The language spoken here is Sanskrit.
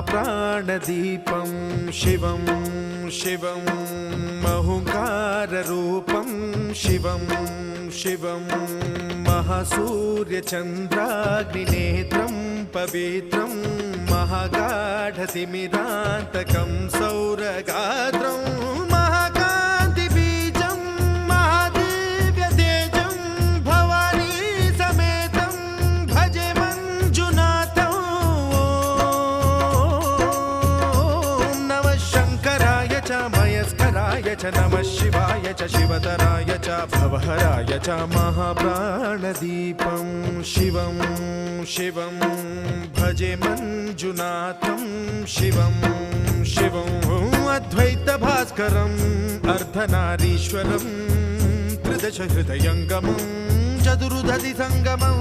महाप्राणदीपं शिवं शिवं महुङ्काररूपं शिवं शिवं महासूर्यचन्द्राग्निनेत्रं पवित्रं महागाढतिमिरान्तकं सौरगात्रं महाकान्तिबीजं महादिव्यतेजं भवानी समेतं भजे मञ्जुनाथं। ॐ नमः शङ्कराय च मयस्कराय च नमः शिवाय च शिवतराय च भवहराय च महाप्राणदीपं शिवं शिवं भजे मञ्जुनाथं शिवं शिवं अद्वैतभास्करम् अर्धनारीश्वरं त्रिदश हृदयङ्गमं चतुर्दधि सङ्गमं